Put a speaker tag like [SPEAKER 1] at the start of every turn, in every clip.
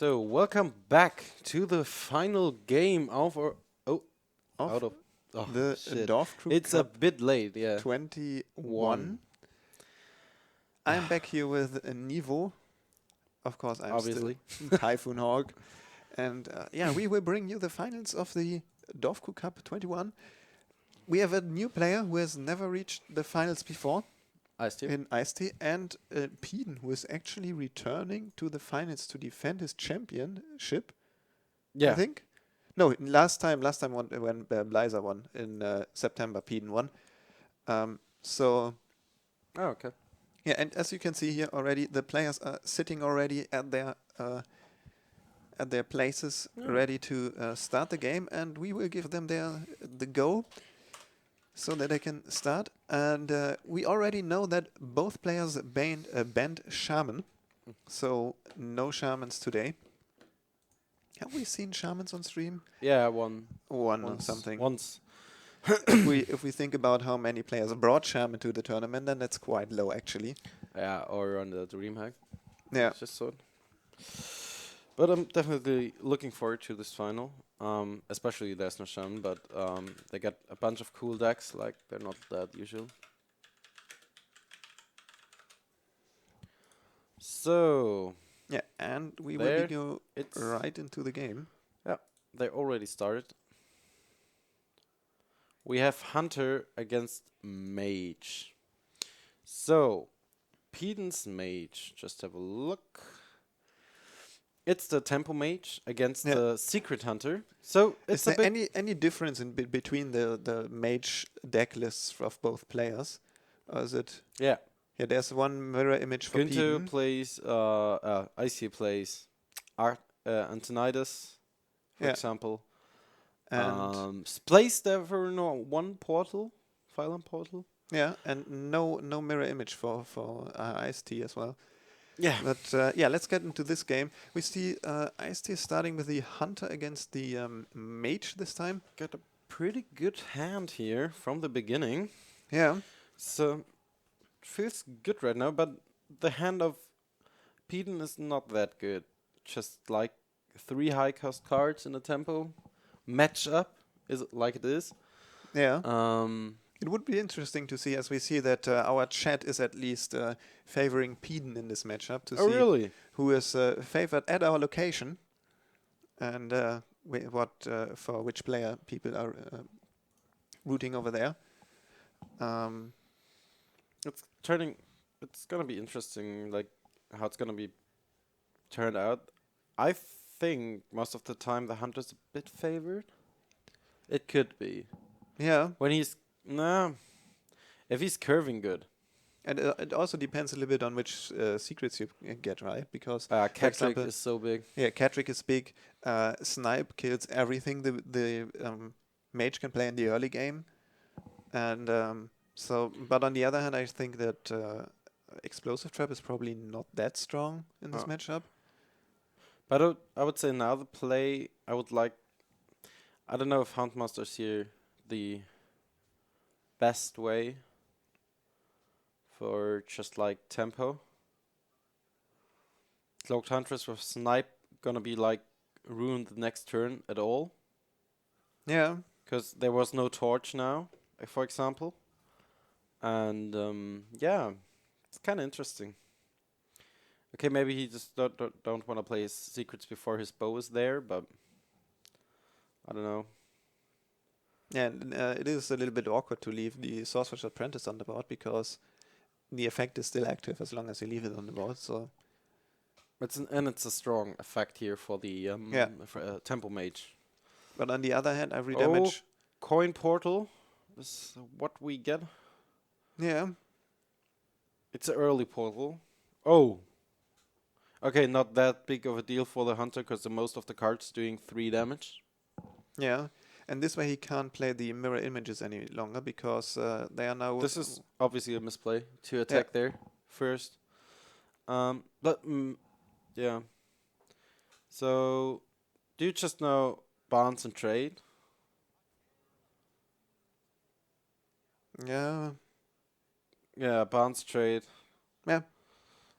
[SPEAKER 1] So, welcome back to the final game of our
[SPEAKER 2] Of
[SPEAKER 1] out of oh
[SPEAKER 2] the
[SPEAKER 1] shit.
[SPEAKER 2] Dorfkrug
[SPEAKER 1] It's a
[SPEAKER 2] Cup
[SPEAKER 1] bit late, yeah.
[SPEAKER 2] 21. I'm back here with Nivo. Of course, I'm
[SPEAKER 1] Obviously.
[SPEAKER 2] still Typhoon Hawk. And we will bring you the finals of the Dorfkrug Cup 21. We have a new player who has never reached the finals before
[SPEAKER 1] EisTee.
[SPEAKER 2] in EisTee, and Pieden, who is actually returning to the finals to defend his championship, I
[SPEAKER 1] Yeah.
[SPEAKER 2] think. No, last time when Blizer won in September, Pieden won. So
[SPEAKER 1] Oh, okay.
[SPEAKER 2] yeah, and as you can see here already, the players are sitting already at their places,
[SPEAKER 1] Yeah.
[SPEAKER 2] ready to start the game, and we will give them the go so that they can start. And we already know that both players banned Shaman, so no Shamans today. Have we seen Shamans on stream?
[SPEAKER 1] Yeah,
[SPEAKER 2] One or
[SPEAKER 1] once.
[SPEAKER 2] something.
[SPEAKER 1] Once.
[SPEAKER 2] If we think about how many players brought Shaman to the tournament, then that's quite low actually.
[SPEAKER 1] Yeah, or on the DreamHack.
[SPEAKER 2] Yeah.
[SPEAKER 1] It's just so. But I'm definitely looking forward to this final. Especially there's no Shen, but they got a bunch of cool decks, like they're not that usual. So
[SPEAKER 2] Yeah, and we will
[SPEAKER 1] there
[SPEAKER 2] go
[SPEAKER 1] it's
[SPEAKER 2] right into the game.
[SPEAKER 1] yeah, they already started. We have Hunter against Mage. So, Pieden's Mage, just have a look. It's the Tempo Mage against
[SPEAKER 2] Yeah.
[SPEAKER 1] the Secret Hunter. So,
[SPEAKER 2] Is
[SPEAKER 1] it's a
[SPEAKER 2] there
[SPEAKER 1] bit...
[SPEAKER 2] any difference in between the mage deck lists of both players? Or is it?
[SPEAKER 1] Yeah.
[SPEAKER 2] Yeah, there's one mirror image for
[SPEAKER 1] Günther
[SPEAKER 2] Pieden.
[SPEAKER 1] plays... IC plays Antonidas, for
[SPEAKER 2] Yeah,
[SPEAKER 1] example.
[SPEAKER 2] and
[SPEAKER 1] Plays there for one portal, Phylum portal.
[SPEAKER 2] yeah, and no mirror image for EisTee as well.
[SPEAKER 1] Yeah.
[SPEAKER 2] But let's get into this game. We see EisTee starting with the hunter against the mage this time.
[SPEAKER 1] Got a pretty good hand here from the beginning.
[SPEAKER 2] Yeah,
[SPEAKER 1] So, feels good right now, but the hand of Pieden is not that good. Just like 3 high cost cards in a tempo. Match up is like it is.
[SPEAKER 2] yeah.
[SPEAKER 1] Um,
[SPEAKER 2] It would be interesting to see, as we see that our chat is at least favoring Pieden in this matchup, to
[SPEAKER 1] oh
[SPEAKER 2] see
[SPEAKER 1] really?
[SPEAKER 2] who is favored at our location and for which player people are rooting over there.
[SPEAKER 1] It's gonna be interesting, like how it's gonna be turned out. I think most of the time the hunter's a bit favored. It could be.
[SPEAKER 2] Yeah,
[SPEAKER 1] When he's nah, if he's curving good.
[SPEAKER 2] and it also depends a little bit on which secrets you get, right? Because, for
[SPEAKER 1] Catrick
[SPEAKER 2] example,
[SPEAKER 1] is so big.
[SPEAKER 2] yeah, Catrick is big. Snipe kills everything the mage can play in the early game, and but on the other hand, I think that Explosive Trap is probably not that strong in this
[SPEAKER 1] Oh.
[SPEAKER 2] matchup.
[SPEAKER 1] But I would say now the play I would like. I don't know if Huntmaster's here the best way for just like tempo. Cloaked Huntress with Snipe gonna be like ruined the next turn at all.
[SPEAKER 2] Yeah,
[SPEAKER 1] Because there was no torch now, for example. And yeah, it's kind of interesting. Okay, maybe he just don't want to play his secrets before his bow is there, but I don't know.
[SPEAKER 2] yeah, and, it is a little bit awkward to leave the Sorcerer's Apprentice on the board because the effect is still active as long as you leave it on the board. So
[SPEAKER 1] It's a strong effect here for the Tempo Mage.
[SPEAKER 2] but on the other hand, every
[SPEAKER 1] Oh.
[SPEAKER 2] damage.
[SPEAKER 1] Coin Portal is what we get.
[SPEAKER 2] Yeah,
[SPEAKER 1] It's an early portal. Oh. Okay, not that big of a deal for the hunter because most of the cards doing 3 damage.
[SPEAKER 2] yeah, and this way he can't play the mirror images any longer because they are now.
[SPEAKER 1] This is obviously a misplay to attack there first. But yeah. So, do you just know bonds and trade?
[SPEAKER 2] Yeah,
[SPEAKER 1] Yeah, bonds trade.
[SPEAKER 2] yeah.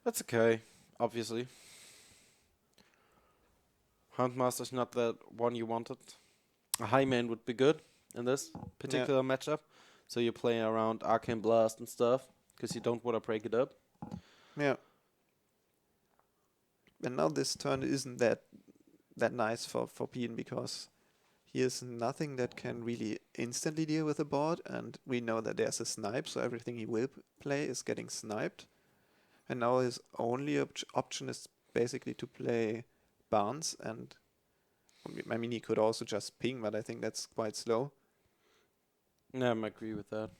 [SPEAKER 1] That's okay, obviously. Houndmaster's not the one you wanted. A Highman would be good in this particular matchup. So you're playing around Arcane Blast and stuff, because you don't want to break it up.
[SPEAKER 2] Yeah. And now this turn isn't that nice for Pieden, because he has nothing that can really instantly deal with the board, and we know that there's a snipe, so everything he will play is getting sniped. And now his only option is basically to play Barnes, and I mean, he could also just ping, but I think that's quite slow.
[SPEAKER 1] Yeah, I agree with that.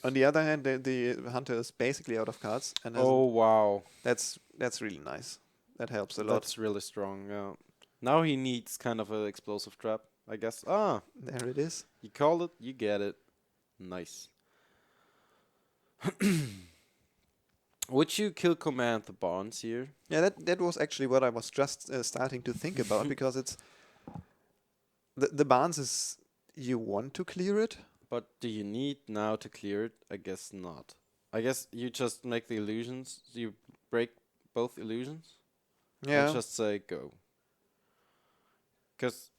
[SPEAKER 2] On the other hand, the hunter is basically out of cards, and
[SPEAKER 1] wow.
[SPEAKER 2] that's really nice. That helps a lot.
[SPEAKER 1] That's really strong, yeah. Now he needs kind of an explosive trap, I guess. Ah,
[SPEAKER 2] There it is.
[SPEAKER 1] you called it, you get it. Nice. Would you kill command the Barnes here?
[SPEAKER 2] Yeah, that was actually what I was just starting to think about, because it's the Barnes is, you want to clear it.
[SPEAKER 1] But do you need now to clear it? I guess not. I guess you just make the illusions. You break both illusions.
[SPEAKER 2] Yeah.
[SPEAKER 1] And just say go. Because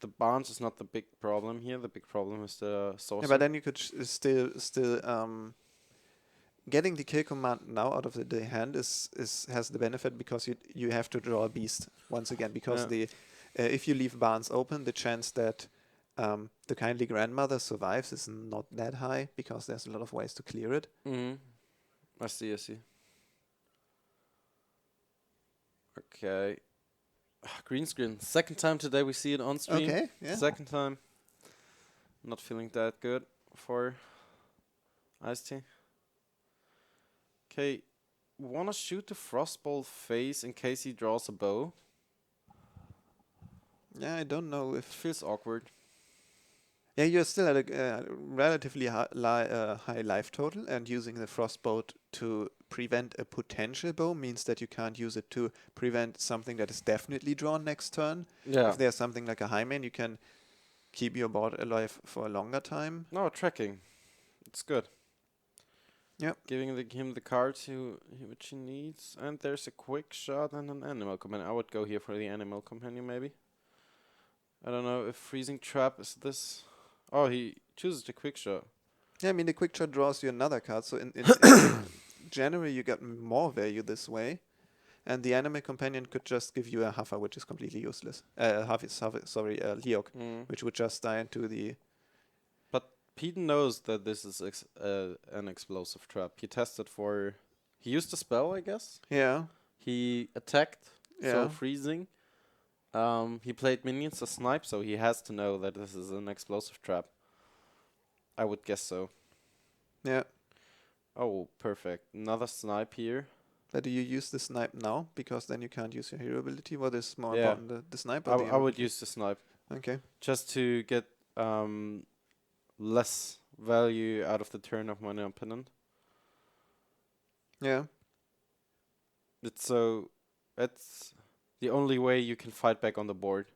[SPEAKER 1] the Barnes is not the big problem here. The big problem is the sorcerer.
[SPEAKER 2] Yeah, but then you could still getting the kill command now out of the hand has the benefit, because you have to draw a beast once again, because the if you leave Barnes open, the chance that the kindly grandmother survives is not that high, because there's a lot of ways to clear it.
[SPEAKER 1] I see. Okay. Green screen. Second time today we see it on stream.
[SPEAKER 2] Okay, yeah.
[SPEAKER 1] Second time. Not feeling that good for EisTee. Okay. Wanna shoot the Frostbolt face in case he draws a bow?
[SPEAKER 2] Yeah, I don't know
[SPEAKER 1] It
[SPEAKER 2] if...
[SPEAKER 1] feels awkward.
[SPEAKER 2] Yeah, you're still at a relatively high life total, and using the Frostbolt to prevent a potential bow means that you can't use it to prevent something that is definitely drawn next turn.
[SPEAKER 1] Yeah.
[SPEAKER 2] If there's something like a Highman, you can keep your board alive for a longer time.
[SPEAKER 1] No, tracking. It's good.
[SPEAKER 2] Yep.
[SPEAKER 1] Giving him the cards which he needs. And there's a quick shot and an animal companion. I would go here for the animal companion, maybe. I don't know if freezing trap is this. Oh, he chooses the quick shot.
[SPEAKER 2] Yeah, I mean, the quick shot draws you another card, so in generally you get more value this way. And the animal companion could just give you a Huffer, which is completely useless. Leok, which would just die into the...
[SPEAKER 1] But Pieden knows that this is an explosive trap. He tested for... He used a spell, I guess?
[SPEAKER 2] Yeah.
[SPEAKER 1] He attacked,
[SPEAKER 2] Yeah.
[SPEAKER 1] so freezing. He played minions to snipe, so he has to know that this is an explosive trap. I would guess so.
[SPEAKER 2] Yeah.
[SPEAKER 1] Oh, perfect. Another snipe here.
[SPEAKER 2] But do you use the snipe now? Because then you can't use your hero ability. What is more
[SPEAKER 1] Yeah.
[SPEAKER 2] important, the snipe or the
[SPEAKER 1] I
[SPEAKER 2] hero
[SPEAKER 1] would
[SPEAKER 2] ability?
[SPEAKER 1] use the snipe.
[SPEAKER 2] Okay.
[SPEAKER 1] Just to get less value out of the turn of my opponent.
[SPEAKER 2] Yeah.
[SPEAKER 1] It's the only way you can fight back on the board.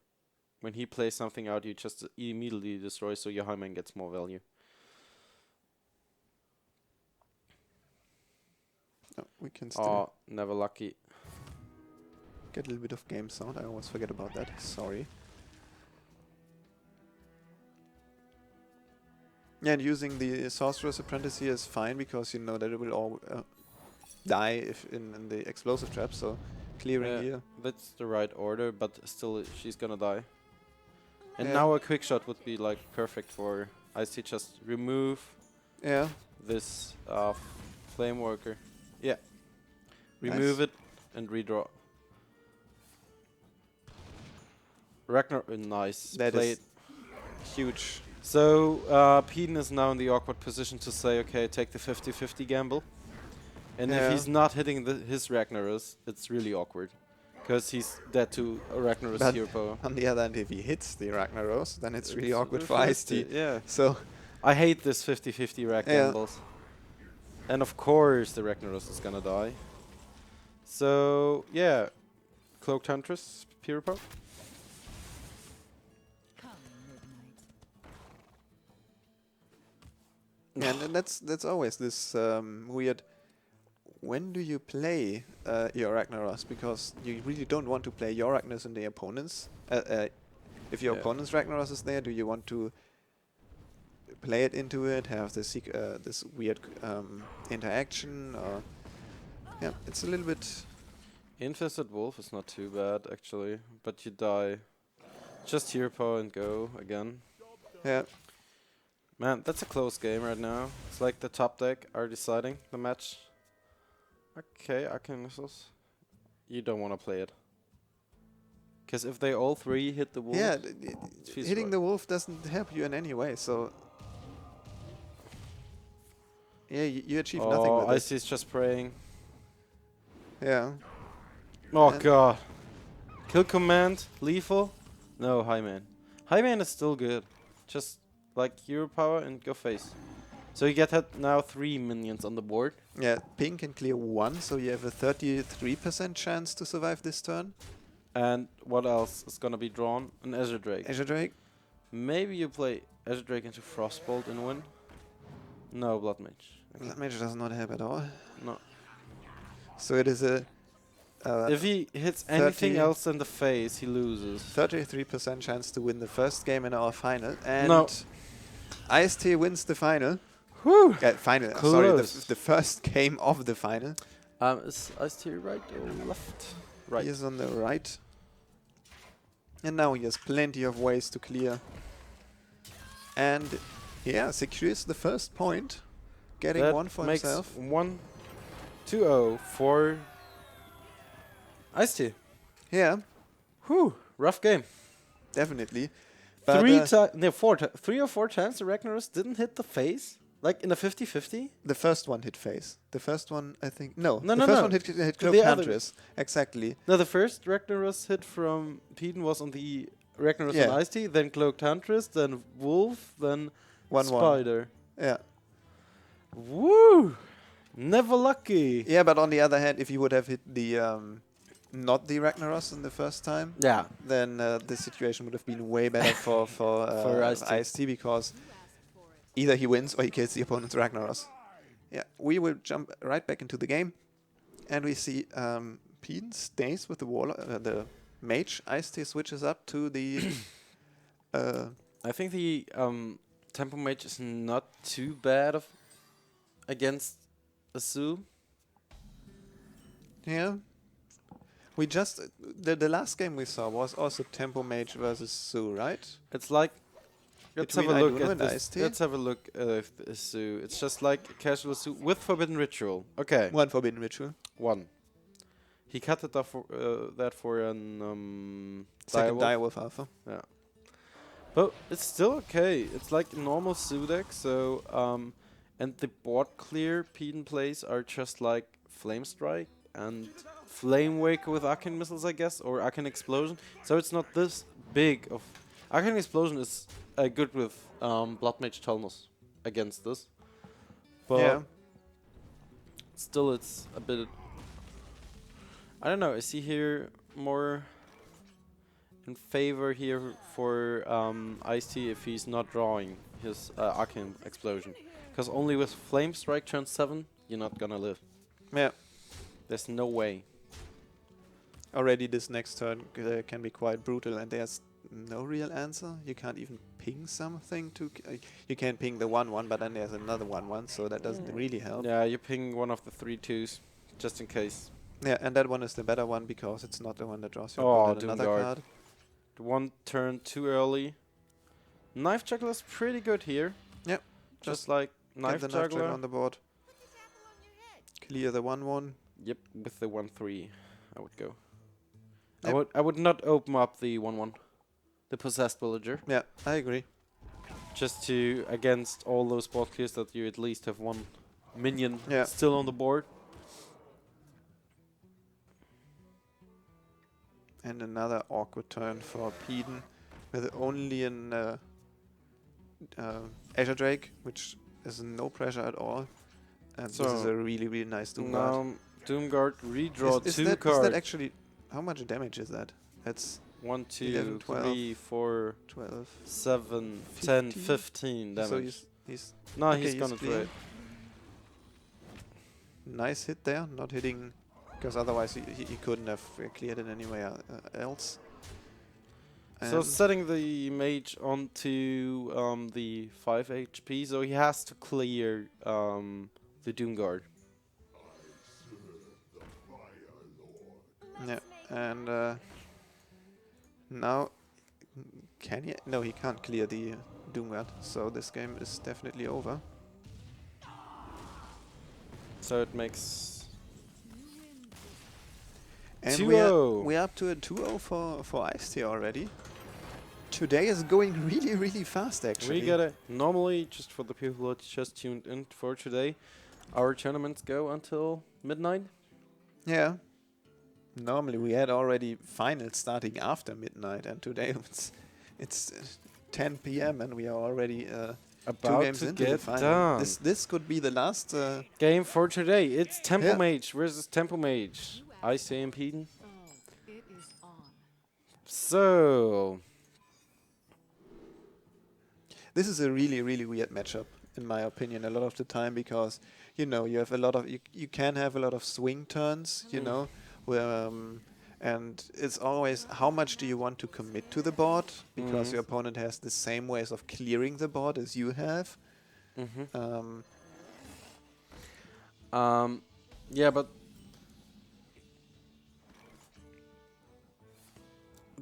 [SPEAKER 1] When he plays something out, you just immediately destroy, so your Highman gets more value.
[SPEAKER 2] No, we can still
[SPEAKER 1] Never lucky.
[SPEAKER 2] get a little bit of game sound. I always forget about that. Sorry. Yeah, and using the Sorcerer's Apprentice here is fine, because you know that it will all die if in the explosive trap, so clearing here.
[SPEAKER 1] That's the right order, but still she's gonna die. And
[SPEAKER 2] Yeah.
[SPEAKER 1] now a quick shot would be like perfect for EisTee. Just remove this flame worker. Yeah. Remove it and redraw. Ragnar, nice.
[SPEAKER 2] That
[SPEAKER 1] Played.
[SPEAKER 2] is huge.
[SPEAKER 1] So Pieden is now in the awkward position to say, okay, take the 50-50 gamble. And if he's not hitting his Ragnaros, it's really awkward. Because he's dead to a Ragnaros
[SPEAKER 2] But
[SPEAKER 1] hero power.
[SPEAKER 2] on the other hand, if he hits the Ragnaros, then it's really awkward for EisTee.
[SPEAKER 1] Yeah.
[SPEAKER 2] So
[SPEAKER 1] I hate this 50-50 Rag gambles. And of course the Ragnaros is gonna die. So yeah. Cloaked Huntress, hero power.
[SPEAKER 2] yeah, and that's always this weird. when do you play your Ragnaros? Because you really don't want to play your Ragnaros in the opponent's. If your
[SPEAKER 1] Yeah.
[SPEAKER 2] opponent's Ragnaros is there, do you want to play it into it, have this this weird interaction? Or yeah, it's a little bit.
[SPEAKER 1] Infested Wolf is not too bad, actually. But you die. Just hero power and go again.
[SPEAKER 2] Yeah,
[SPEAKER 1] Man, that's a close game right now. It's like the top deck are deciding the match. Okay, Arcane Missiles. You don't want to play it. Because if they all three hit the wolf,
[SPEAKER 2] yeah.
[SPEAKER 1] feels
[SPEAKER 2] Hitting
[SPEAKER 1] right.
[SPEAKER 2] the wolf doesn't help you in any way. So yeah, you achieve nothing with it.
[SPEAKER 1] EisTee is just praying.
[SPEAKER 2] Yeah.
[SPEAKER 1] Oh
[SPEAKER 2] And-
[SPEAKER 1] god. Kill command, lethal. No, High Man. High Man is still good. Just like hero power and go face. So you get now 3 minions on the board.
[SPEAKER 2] Yeah, pink can clear 1, so you have a 33% chance to survive this turn.
[SPEAKER 1] And what else is gonna be drawn? An Azure Drake.
[SPEAKER 2] Azure Drake.
[SPEAKER 1] Maybe you play Azure Drake into Frostbolt and win. No, Blood Mage. Okay.
[SPEAKER 2] Blood Mage does not help at all.
[SPEAKER 1] No.
[SPEAKER 2] So it is a
[SPEAKER 1] If he hits anything
[SPEAKER 2] 30
[SPEAKER 1] else in the face, he loses.
[SPEAKER 2] 33% chance to win the first game in our final. And
[SPEAKER 1] No.
[SPEAKER 2] EisTee wins the final.
[SPEAKER 1] Whew!
[SPEAKER 2] Final. Sorry,
[SPEAKER 1] Close.
[SPEAKER 2] the first game of the final.
[SPEAKER 1] Is EisTee right or left? Right.
[SPEAKER 2] He is on the right. And now he has plenty of ways to clear. And yeah, secures the first point. Getting
[SPEAKER 1] That
[SPEAKER 2] one for
[SPEAKER 1] makes
[SPEAKER 2] himself.
[SPEAKER 1] 1-2-0 for EisTee.
[SPEAKER 2] Yeah,
[SPEAKER 1] Whew! Rough game.
[SPEAKER 2] definitely. But,
[SPEAKER 1] Three or four times the Ragnaros didn't hit the face? Like in a 50-50?
[SPEAKER 2] the first one hit face. The first one, I think. No,
[SPEAKER 1] No,
[SPEAKER 2] the
[SPEAKER 1] no,
[SPEAKER 2] first
[SPEAKER 1] no.
[SPEAKER 2] one hit Cloak
[SPEAKER 1] The other-
[SPEAKER 2] Huntress. Exactly.
[SPEAKER 1] No, the first Ragnaros hit from Pieden was on the Ragnaros
[SPEAKER 2] Yeah.
[SPEAKER 1] on EisTee, then Cloaked Huntress, then Wolf, then
[SPEAKER 2] 1-1.
[SPEAKER 1] Spider.
[SPEAKER 2] Yeah.
[SPEAKER 1] Woo! Never lucky.
[SPEAKER 2] Yeah, but on the other hand, if you would have hit the not the Ragnaros in the first time,
[SPEAKER 1] Yeah.
[SPEAKER 2] then the situation would have been way better for
[SPEAKER 1] EisTee.
[SPEAKER 2] EisTee, because either he wins or he kills the opponent's Ragnaros. Yeah, we will jump right back into the game, and we see Pieden stays with the the mage. EisTee switches up to the
[SPEAKER 1] I think the Tempo Mage is not too bad against a Zoo.
[SPEAKER 2] yeah. We just the last game we saw was also Tempo Mage versus Sue, right?
[SPEAKER 1] It's like let's have a
[SPEAKER 2] Between
[SPEAKER 1] look
[SPEAKER 2] Aiduno
[SPEAKER 1] at
[SPEAKER 2] and
[SPEAKER 1] this.
[SPEAKER 2] EisTee?
[SPEAKER 1] Let's have a look at the Zoo. It's just like a casual Zoo with Forbidden Ritual. Okay,
[SPEAKER 2] One Forbidden Ritual.
[SPEAKER 1] one. He cut it off for that for an
[SPEAKER 2] Second
[SPEAKER 1] direwolf.
[SPEAKER 2] Direwolf Alpha.
[SPEAKER 1] Yeah. But it's still okay. It's like a normal Zoo deck, so and the board clear Pieden plays are just like Flame Strike and Flame Wake with Arcane Missiles, I guess, or Arcane Explosion. So it's not this big of Arcane Explosion is good with Blood Mage Telnos against this. But
[SPEAKER 2] Yeah.
[SPEAKER 1] still it's a bit I don't know, I see here more in favor here for EisTee if he's not drawing his Arcane Explosion. Because only with Flame Strike turn 7, you're not gonna live.
[SPEAKER 2] Yeah.
[SPEAKER 1] There's no way.
[SPEAKER 2] Already this next turn can be quite brutal, and there's no real answer. You can't even ping something to... you can ping the 1-1, but then there's another 1-1, so that doesn't really help.
[SPEAKER 1] Yeah, you ping one of the 3/2s, just in case.
[SPEAKER 2] Yeah, and that one is the better one, because it's not the one that draws your
[SPEAKER 1] Oh,
[SPEAKER 2] opponent another
[SPEAKER 1] Doomguard.
[SPEAKER 2] card.
[SPEAKER 1] The one turn too early. Knife Juggler is pretty good here.
[SPEAKER 2] Yep.
[SPEAKER 1] Just like
[SPEAKER 2] Get
[SPEAKER 1] Knife
[SPEAKER 2] the Knife Juggler
[SPEAKER 1] Juggler.
[SPEAKER 2] on the board. Clear the 1-1.
[SPEAKER 1] Yep, with the 1/3, I would go.
[SPEAKER 2] Yep.
[SPEAKER 1] I would not open up the 1/1, the Possessed Villager,
[SPEAKER 2] Yeah, I agree.
[SPEAKER 1] just to against all those board clears that you at least have one minion
[SPEAKER 2] Yeah.
[SPEAKER 1] still on the board.
[SPEAKER 2] And another awkward turn for Pieden, with only an Azure Drake, which is no pressure at all. And this is
[SPEAKER 1] So,
[SPEAKER 2] a really, really nice Doomguard.
[SPEAKER 1] Now Doomguard redraw
[SPEAKER 2] Is
[SPEAKER 1] two
[SPEAKER 2] that
[SPEAKER 1] cards.
[SPEAKER 2] actually... How much damage is that? That's
[SPEAKER 1] 1, 2,
[SPEAKER 2] 11, 12,
[SPEAKER 1] 3, 4,
[SPEAKER 2] 12.
[SPEAKER 1] 7, 10,
[SPEAKER 2] 15?
[SPEAKER 1] 15 damage.
[SPEAKER 2] So he's
[SPEAKER 1] No,
[SPEAKER 2] okay,
[SPEAKER 1] he's
[SPEAKER 2] he's
[SPEAKER 1] gonna
[SPEAKER 2] clear.
[SPEAKER 1] trade.
[SPEAKER 2] Nice hit there, not hitting, because otherwise he couldn't have cleared it anywhere else.
[SPEAKER 1] So
[SPEAKER 2] And
[SPEAKER 1] setting the mage onto the 5 HP, so he has to clear the Doomguard.
[SPEAKER 2] yeah, and now can he? No, he can't clear the Doomguard. So this game is definitely over.
[SPEAKER 1] So it makes
[SPEAKER 2] And
[SPEAKER 1] 2-0.
[SPEAKER 2] we're up to a 2-0 for EisTee already. Today is going really, really fast, actually.
[SPEAKER 1] We gotta normally, just for the people who are just tuned in for today, our tournaments go until midnight.
[SPEAKER 2] Yeah. Normally we had already finals starting after midnight, and today it's 10 p.m. and we are already 2
[SPEAKER 1] About
[SPEAKER 2] games
[SPEAKER 1] to
[SPEAKER 2] into the
[SPEAKER 1] get
[SPEAKER 2] final.
[SPEAKER 1] done.
[SPEAKER 2] This could be the last.
[SPEAKER 1] Game for today. It's Tempo
[SPEAKER 2] Yeah.
[SPEAKER 1] Mage versus Tempo Mage. EisTee and Pieden.
[SPEAKER 3] It is on.
[SPEAKER 1] So
[SPEAKER 2] This is a really, really weird matchup, in my opinion, a lot of the time, because you know you have a lot of you can have a lot of swing turns, you know, where and it's always how much do you want to commit to the board, because your opponent has the same ways of clearing the board as you have.
[SPEAKER 1] yeah, but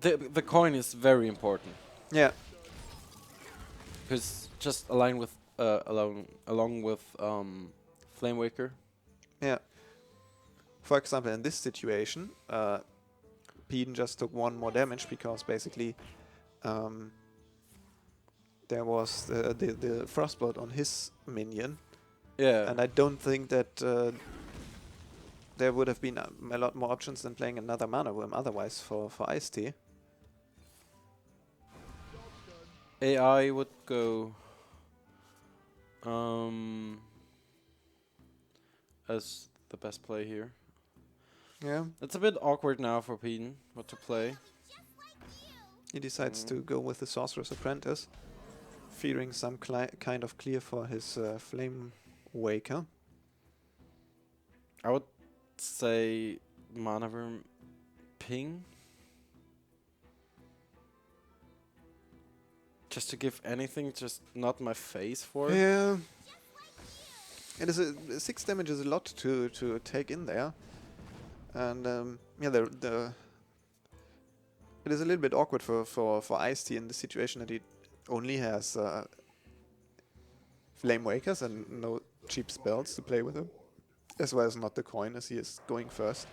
[SPEAKER 1] the coin is very important
[SPEAKER 2] Yeah,
[SPEAKER 1] because just align with along with Flamewaker.
[SPEAKER 2] yeah. For example, in this situation, Pieden just took 1 more damage because basically there was the frostbolt on his minion,
[SPEAKER 1] Yeah.
[SPEAKER 2] and I don't think that there would have been a lot more options than playing another mana worm otherwise for EisTee.
[SPEAKER 1] AI would go as the best play here.
[SPEAKER 2] Yeah,
[SPEAKER 1] It's a bit awkward now for Pieden what to play.
[SPEAKER 2] he decides to go with the Sorcerer's Apprentice, fearing some kind of clear for his Flame Waker.
[SPEAKER 1] I would say Mana Worm Ping. Just to give anything, just not my face for it.
[SPEAKER 2] Yeah. It is 6 damage is a lot to take in there, and yeah, it is a little bit awkward for EisTee in the situation that he only has Flame Wakers and no cheap spells to play with him, as well as not the coin as he is going first.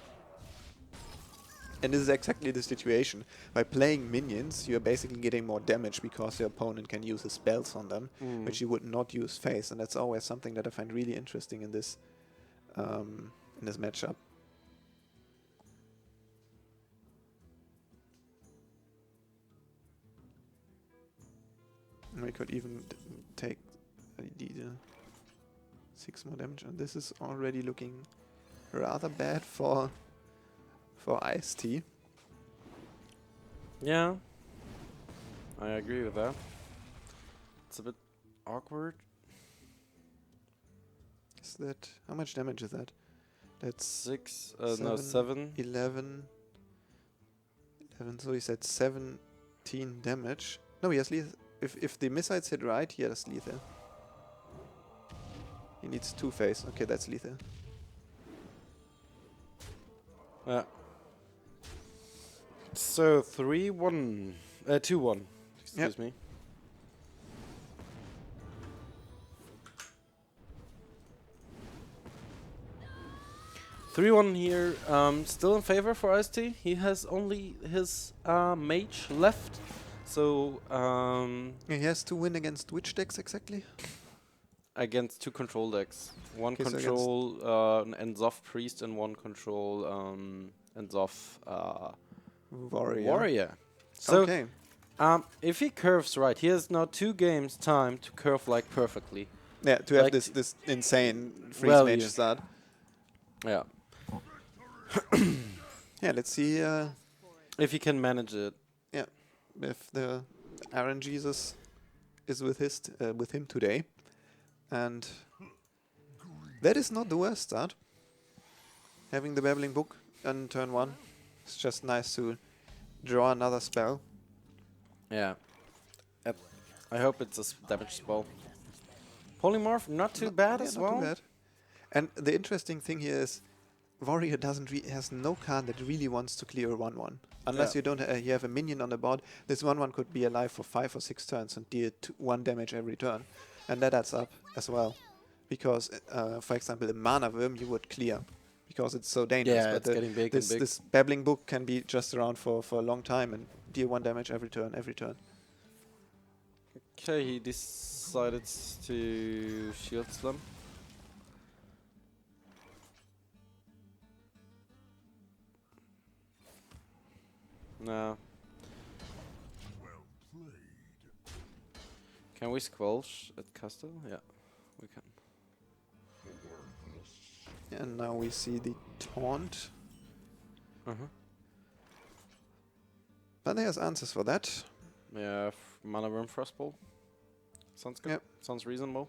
[SPEAKER 2] And this is exactly the situation. By playing minions, you're basically getting more damage because your opponent can use his spells on them, which you would not use face, and that's always something that I find really interesting in this matchup. And we could even take the 6 more damage, and this is already looking rather bad for EisTee.
[SPEAKER 1] Yeah, I agree with that. It's a bit awkward.
[SPEAKER 2] Is that how much damage is that? That's
[SPEAKER 1] 6, no, 7.
[SPEAKER 2] 11. So he said 17 damage. No, he has lethal. If the missiles hit right, he has lethal. He needs 2 phase. Okay, that's lethal.
[SPEAKER 1] Yeah. So 3-1, 2-1. Excuse me. (3-1) here. Still in favor for EisTee. He has only his mage left. So
[SPEAKER 2] He has to win against which decks exactly?
[SPEAKER 1] against 2 control decks. One
[SPEAKER 2] Okay, so
[SPEAKER 1] control Enzoth Priest and one control Enzoth Warrior. So
[SPEAKER 2] okay.
[SPEAKER 1] if he curves right, he has now 2 games time to curve like perfectly.
[SPEAKER 2] Yeah, to have
[SPEAKER 1] like
[SPEAKER 2] this insane freeze
[SPEAKER 1] value.
[SPEAKER 2] mage start.
[SPEAKER 1] Yeah.
[SPEAKER 2] Yeah, let's see
[SPEAKER 1] If he can manage it.
[SPEAKER 2] if the Aaron Jesus is with him today. And that is not the worst start. Having the Babbling Book on turn 1, it's just nice to draw another spell.
[SPEAKER 1] Yeah. I hope it's a damage spell. Polymorph, not too bad as
[SPEAKER 2] not
[SPEAKER 1] well.
[SPEAKER 2] too bad. And the interesting thing here is Warrior has no card that really wants to clear a 1/1. Unless
[SPEAKER 1] Yeah.
[SPEAKER 2] you don't you have a minion on the board, this 1/1 could be alive for 5 or 6 turns and deal 1 damage every turn. And that adds up as well. Because, for example, a Mana Worm you would clear. Because it's so dangerous.
[SPEAKER 1] Yeah,
[SPEAKER 2] But
[SPEAKER 1] it's getting big and big.
[SPEAKER 2] this Babbling Book can be just around for a long time and deal 1 damage every turn.
[SPEAKER 1] Okay, he decided to shield slam. No. Can we squelch at castle? Yeah, we can.
[SPEAKER 2] And now we see the Taunt. But there's answers for that.
[SPEAKER 1] Yeah, Mana Worm Frostbolt. Sounds good.
[SPEAKER 2] Yep.
[SPEAKER 1] Sounds reasonable.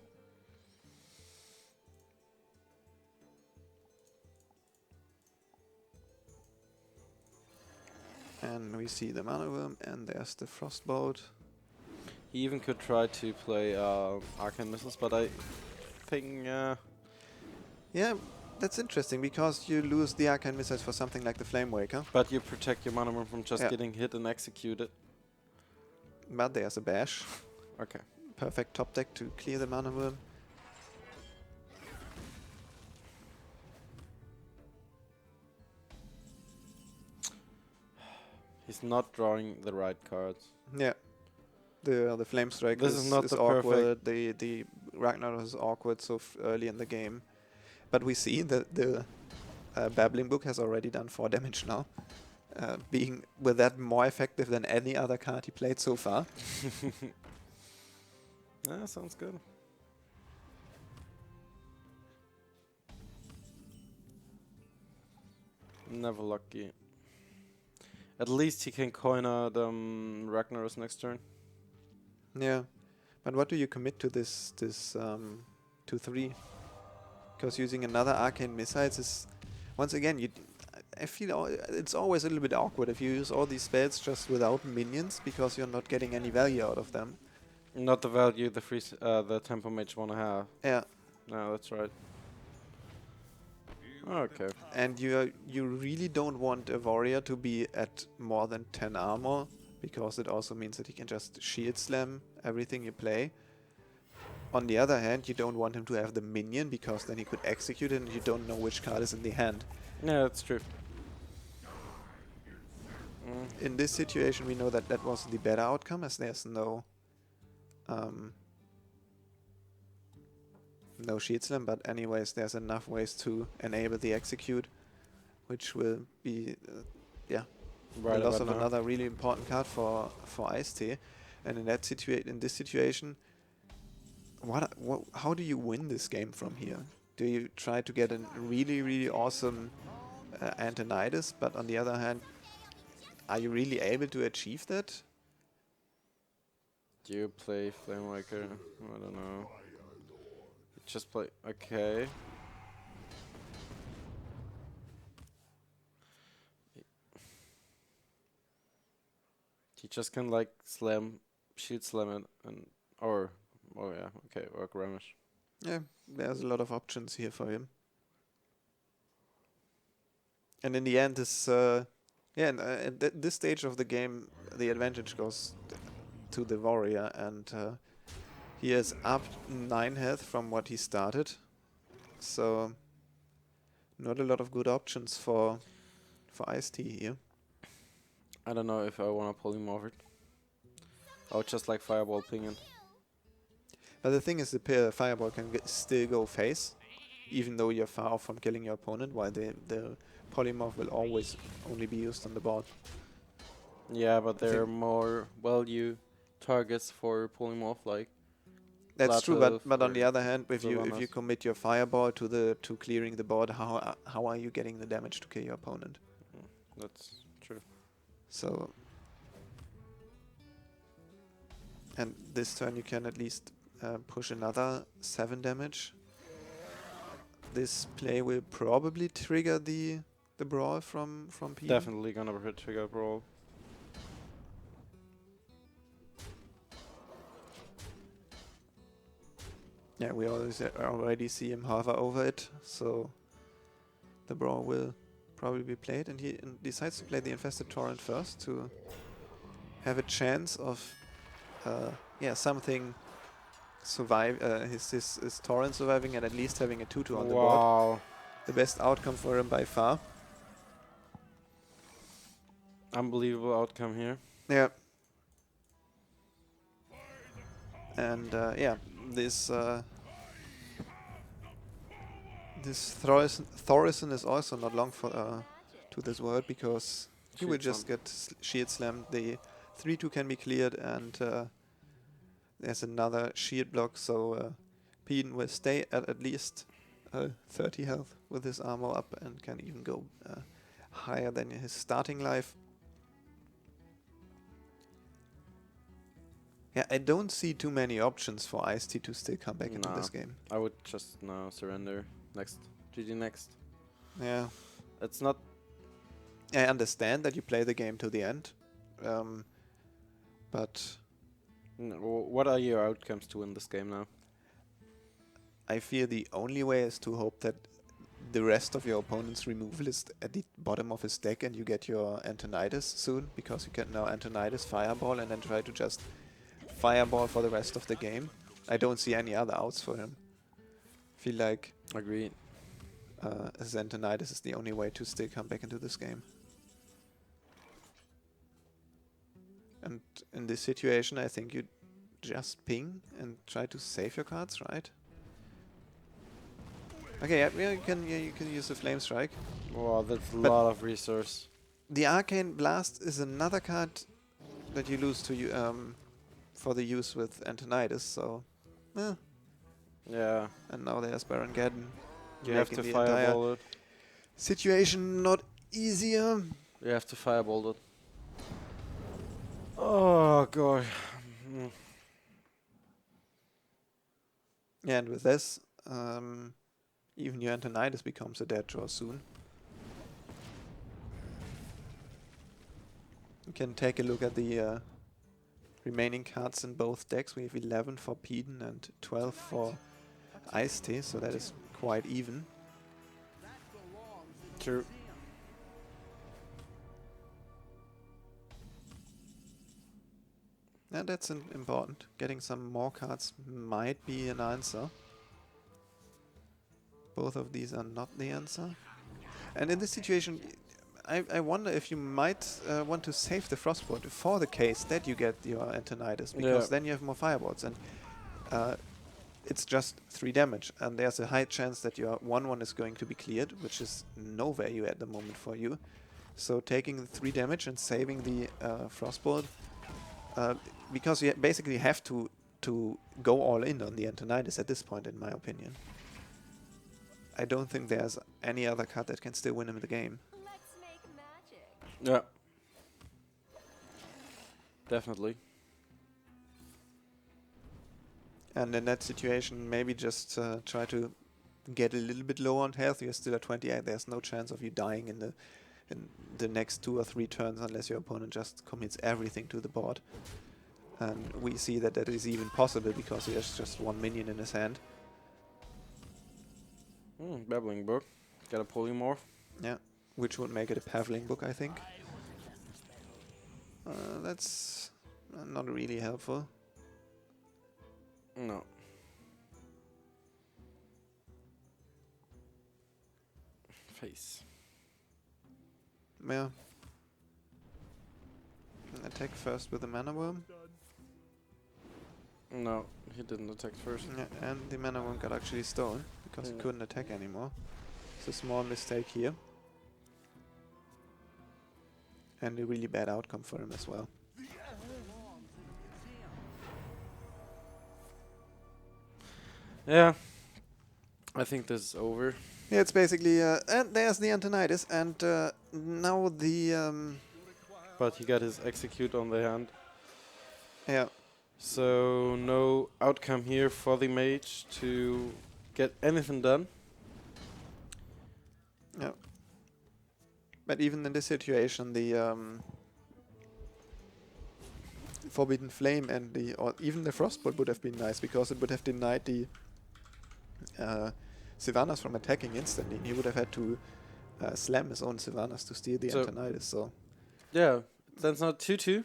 [SPEAKER 2] And we see the Mana Worm, and there's the Frostbolt.
[SPEAKER 1] He even could try to play Arcane Missiles, but I think...
[SPEAKER 2] Yeah, that's interesting, because you lose the Arcane Missiles for something like the Flame Waker.
[SPEAKER 1] But you protect your Mana Worm from just
[SPEAKER 2] Yeah.
[SPEAKER 1] getting hit and executed.
[SPEAKER 2] But there's a Bash.
[SPEAKER 1] Okay.
[SPEAKER 2] Perfect top deck to clear the Mana Worm.
[SPEAKER 1] He's not drawing the right cards.
[SPEAKER 2] Yeah. The Flame Strike
[SPEAKER 1] This is not the
[SPEAKER 2] awkward. The Ragnarok is awkward so early in the game. But we see that the Babbling Book has already done 4 damage now. Being with that more effective than any other card he played so far.
[SPEAKER 1] Yeah, sounds good. Never lucky. At least he can coin out Ragnaros next turn.
[SPEAKER 2] Yeah. But what do you commit to this 2/3? Because using another Arcane Missiles is... Once again, I feel it's always a little bit awkward if you use all these spells just without minions, because you're not getting any value out of them.
[SPEAKER 1] Not the value the Tempo Mage wanna have.
[SPEAKER 2] Yeah.
[SPEAKER 1] No, that's right. Okay.
[SPEAKER 2] And you really don't want a warrior to be at more than 10 armor, because it also means that he can just shield slam everything you play. On the other hand, you don't want him to have the minion, because then he could execute it and you don't know which card is in the hand.
[SPEAKER 1] Yeah, that's true.
[SPEAKER 2] In this situation, we know that that was the better outcome, as there's no shield slam, but anyways, there's enough ways to enable the execute, which will be the
[SPEAKER 1] Right
[SPEAKER 2] loss
[SPEAKER 1] about
[SPEAKER 2] of
[SPEAKER 1] now.
[SPEAKER 2] another really important card for EisTee. And in this situation, how do you win this game from here? Do you try to get a really awesome Antonidas, but on the other hand, are you really able to achieve that?
[SPEAKER 1] Do you play Flamewaker? I don't know. Just play... Okay. He just can like shield slam it and... Or... Oh yeah, okay, or Gramish.
[SPEAKER 2] Yeah, there's a lot of options here for him. And in the end, this at this stage of the game, the advantage goes to the warrior, and he is up 9 health from what he started. So not a lot of good options for EisTee here.
[SPEAKER 1] I don't know if I want to polymorph it. I would just like Fireball Ping in.
[SPEAKER 2] But the thing is, the fireball can still go face, even though you're far off from killing your opponent, while the polymorph will always only be used on the board.
[SPEAKER 1] Yeah, but there are more value targets for polymorph, like...
[SPEAKER 2] That's true, but
[SPEAKER 1] Plato
[SPEAKER 2] on the
[SPEAKER 1] or
[SPEAKER 2] other hand, if you
[SPEAKER 1] Sylvanas.
[SPEAKER 2] commit your fireball to clearing the board, how are you getting the damage to kill your opponent?
[SPEAKER 1] That's true.
[SPEAKER 2] So, and this turn you can at least push another 7 damage. this play will probably trigger the brawl from Pieden.
[SPEAKER 1] Definitely gonna trigger a brawl.
[SPEAKER 2] Yeah, we already see him hover over it, so the brawl will probably be played, and he decides to play the Infested Torrent first to have a chance of, something survive, his Torrent surviving and at least having a 2-2 on the board.
[SPEAKER 1] Wow.
[SPEAKER 2] The best outcome for him by far.
[SPEAKER 1] Unbelievable outcome here.
[SPEAKER 2] Yeah. And this Thorison is also not long for to this world, because he will
[SPEAKER 1] Shield
[SPEAKER 2] just
[SPEAKER 1] slam.
[SPEAKER 2] get shield slammed. The 3-2 can be cleared, and there's another shield block, so Pieden will stay at least 30 health with his armor up, and can even go higher than his starting life. Yeah, I don't see too many options for EisTee to still come back into
[SPEAKER 1] Nah.
[SPEAKER 2] this game.
[SPEAKER 1] I would just now surrender. Next. GG next.
[SPEAKER 2] Yeah,
[SPEAKER 1] It's not...
[SPEAKER 2] I understand that you play the game to the end, but
[SPEAKER 1] What are your outcomes to win this game now?
[SPEAKER 2] I fear the only way is to hope that the rest of your opponent's removal is at the bottom of his deck and you get your Antonidas soon, because you can now Antonidas, Fireball, and then try to just Fireball for the rest of the game. I don't see any other outs for him. Feel like
[SPEAKER 1] Agreed.
[SPEAKER 2] Antonidas is the only way to still come back into this game. And in this situation, I think you just ping and try to save your cards, right? Okay, yeah, you can use the Flame Strike.
[SPEAKER 1] Wow, that's a
[SPEAKER 2] But-
[SPEAKER 1] lot of resource.
[SPEAKER 2] The Arcane Blast is another card that you lose to you for the use with Antonidas, so
[SPEAKER 1] Yeah.
[SPEAKER 2] and now there's Baron Geddon.
[SPEAKER 1] You have to
[SPEAKER 2] making the entire
[SPEAKER 1] fireball it.
[SPEAKER 2] situation not easier.
[SPEAKER 1] You have to fireball it. Oh god. Mm.
[SPEAKER 2] Yeah, and with this, even your Antonidas becomes a dead draw soon. You can take a look at the remaining cards in both decks. We have 11 for Pieden and 12 for EisTee, so that is quite even.
[SPEAKER 1] True.
[SPEAKER 2] And that's important. Getting some more cards might be an answer. Both of these are not the answer. And in this situation, I wonder if you might want to save the Frostbolt for the case that you get your Antonidas, because then you have more fireballs, and it's just 3 damage, and there's a high chance that your 1/1 is going to be cleared, which is no value at the moment for you. So taking the 3 damage and saving the Frostbolt, because you basically have to go all in on the Antonidas at this point, in my opinion. I don't think there's any other card that can still win him the game.
[SPEAKER 3] Let's make magic.
[SPEAKER 1] Yeah. Definitely.
[SPEAKER 2] And in that situation, maybe just try to get a little bit low on health. You're still at 28. There's no chance of you dying in the next 2 or 3 turns unless your opponent just commits everything to the board. And we see that that is even possible because he has just 1 minion in his hand.
[SPEAKER 1] Babbling book. Got a polymorph.
[SPEAKER 2] Yeah, which would make it a Paveling book, I think. That's not really helpful.
[SPEAKER 1] No. Face.
[SPEAKER 2] Yeah. Attack first with the Mana Worm.
[SPEAKER 1] No, he didn't attack first.
[SPEAKER 2] Yeah, and the Mana Worm got actually stolen because he couldn't attack anymore. It's a small mistake here. And a really bad outcome for him as well.
[SPEAKER 1] Yeah. I think this is over.
[SPEAKER 2] Yeah, it's basically and there's the Antonidas, and now the
[SPEAKER 1] But he got his execute on the hand.
[SPEAKER 2] yeah.
[SPEAKER 1] So no outcome here for the mage to get anything done.
[SPEAKER 2] Yeah. But even in this situation, the Forbidden Flame and or even the Frostbolt would have been nice, because it would have denied the Sylvanas from attacking instantly. He would have had to slam his own Sylvanas to steal the
[SPEAKER 1] So-
[SPEAKER 2] Antonidas. So
[SPEAKER 1] Yeah, that's not 2-2.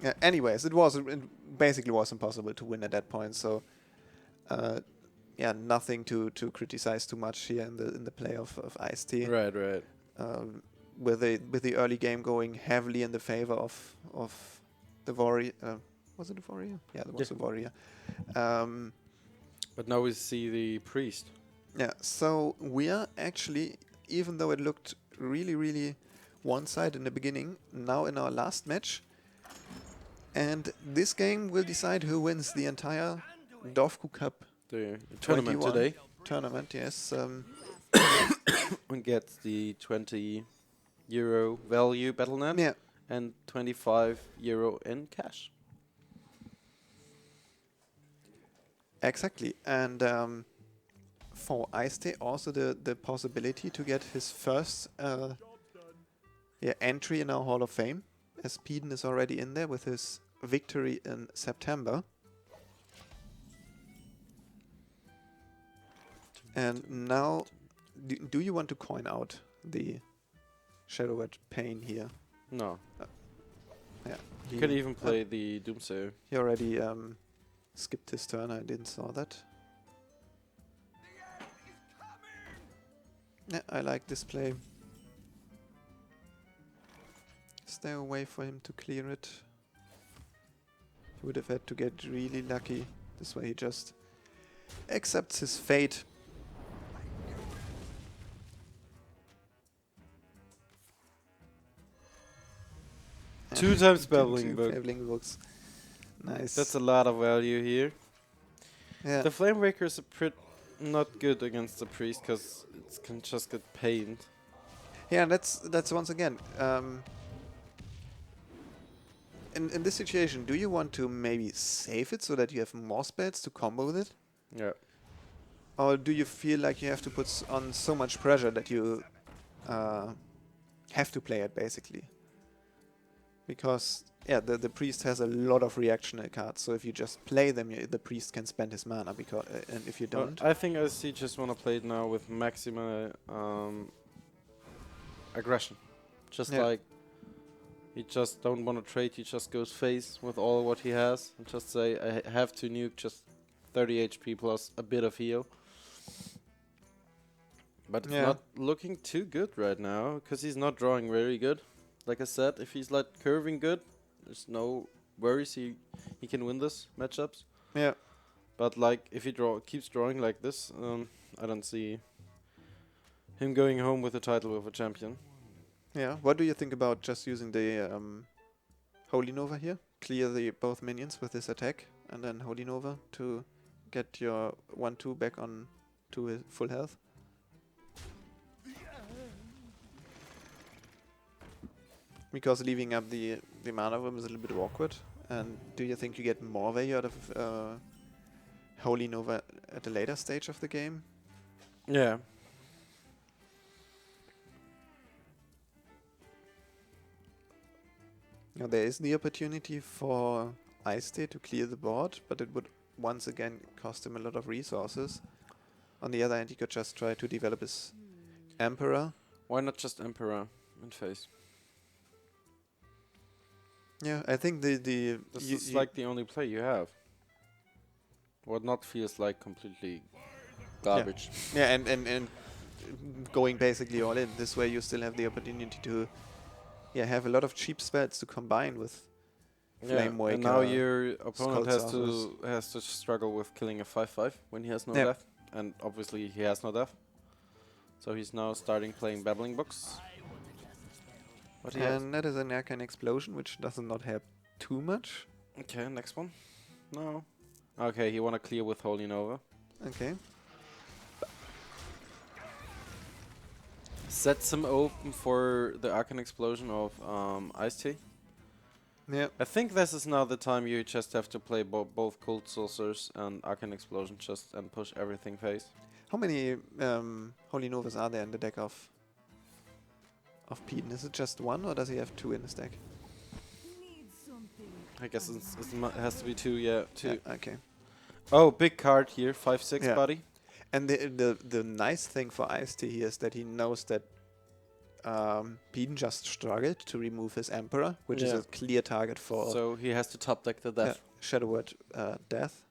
[SPEAKER 2] yeah. Anyways, it basically was impossible to win at that point. So yeah, nothing to criticize too much here in the play of EisTee.
[SPEAKER 1] Right.
[SPEAKER 2] With the early game going heavily in the favor of the warrior. Was it a warrior? Yeah, there was a warrior.
[SPEAKER 1] But now we see the priest.
[SPEAKER 2] Yeah, so we are actually, even though it looked really, really one-sided in the beginning, now in our last match. And this game will decide who wins the entire Dorfkrug Cup
[SPEAKER 1] The tournament
[SPEAKER 2] 21
[SPEAKER 1] today.
[SPEAKER 2] tournament, yes.
[SPEAKER 1] And gets the €20 value Battle.net
[SPEAKER 2] Yeah,
[SPEAKER 1] and €25 in cash.
[SPEAKER 2] exactly. And for EisTee, also the possibility to get his first entry in our Hall of Fame, as Pieden is already in there with his victory in September. And now, do you want to coin out the Shadow Red Pain here?
[SPEAKER 1] No.
[SPEAKER 2] Yeah,
[SPEAKER 1] You could even play the Doomsayer.
[SPEAKER 2] he already skipped his turn. I didn't saw that. Yeah, I like this play. Stay away for him to clear it. He would have had to get really lucky. This way he just accepts his fate.
[SPEAKER 1] Two times
[SPEAKER 2] Two
[SPEAKER 1] Babbling Book.
[SPEAKER 2] Babbling Books. Nice.
[SPEAKER 1] That's a lot of value here.
[SPEAKER 2] yeah.
[SPEAKER 1] The Flame Waker is not good against the priest because it can just get pained.
[SPEAKER 2] Yeah, that's once again. In this situation, do you want to maybe save it so that you have more spells to combo with it?
[SPEAKER 1] Yeah.
[SPEAKER 2] Or do you feel like you have to put on so much pressure that you have to play it, basically? Because, yeah, the priest has a lot of reactional cards, so if you just play them, the priest can spend his mana, and if you don't...
[SPEAKER 1] I think IC just want to play it now with maximum aggression. Just
[SPEAKER 2] Yeah.
[SPEAKER 1] like, he just don't want to trade, he just goes face with all what he has, and just say, I have to nuke just 30 HP plus a bit of heal. But it's
[SPEAKER 2] Yeah.
[SPEAKER 1] not looking too good right now, because he's not drawing very good. Like I said, if he's like curving good, there's no worries he can win this matchups.
[SPEAKER 2] Yeah.
[SPEAKER 1] But like if he keeps drawing like this, I don't see him going home with the title of a champion.
[SPEAKER 2] Yeah. What do you think about just using the Holy Nova here? Clear both minions with this attack, and then Holy Nova to get your 1-2 back on to his full health? Because leaving up the mana room is a little bit awkward. And do you think you get more value out of Holy Nova at a later stage of the game?
[SPEAKER 1] Yeah.
[SPEAKER 2] Now there is the opportunity for EisTee to clear the board, but it would once again cost him a lot of resources. On the other hand, he could just try to develop his Emperor.
[SPEAKER 1] Why not just Emperor in face?
[SPEAKER 2] Yeah, I think
[SPEAKER 1] This is like the only play you have. What not feels like completely garbage.
[SPEAKER 2] yeah, and going basically all in. This way you still have the opportunity to have a lot of cheap spells to combine with Flame Waker.
[SPEAKER 1] And now your opponent
[SPEAKER 2] Skull
[SPEAKER 1] has to struggle with killing a 5/5 when he has no
[SPEAKER 2] Yeah.
[SPEAKER 1] death, and obviously he has no death. So he's now starting playing Babbling Books. What he has?
[SPEAKER 2] And that is an Arcane Explosion, which does not help too much.
[SPEAKER 1] Okay, next one. No. Okay, he wanna clear with Holy Nova.
[SPEAKER 2] Okay.
[SPEAKER 1] Sets him open for the Arcane Explosion of EisTee.
[SPEAKER 2] Yeah.
[SPEAKER 1] I think this is now the time you just have to play both Cold Saucers and Arcane Explosion and push everything face.
[SPEAKER 2] How many Holy Novas are there in the deck of of Pieden? Is it just one, or does he have two in his deck?
[SPEAKER 1] I guess it has to be 2, yeah, 2.
[SPEAKER 2] Yeah, okay.
[SPEAKER 1] Oh, big card here, 5/6,
[SPEAKER 2] Yeah.
[SPEAKER 1] buddy.
[SPEAKER 2] And the nice thing for EisTee here is that he knows that Pieden just struggled to remove his Emperor, which is
[SPEAKER 1] Yeah.
[SPEAKER 2] a clear target for
[SPEAKER 1] So he has to top deck the death.
[SPEAKER 2] Shadow Word Death.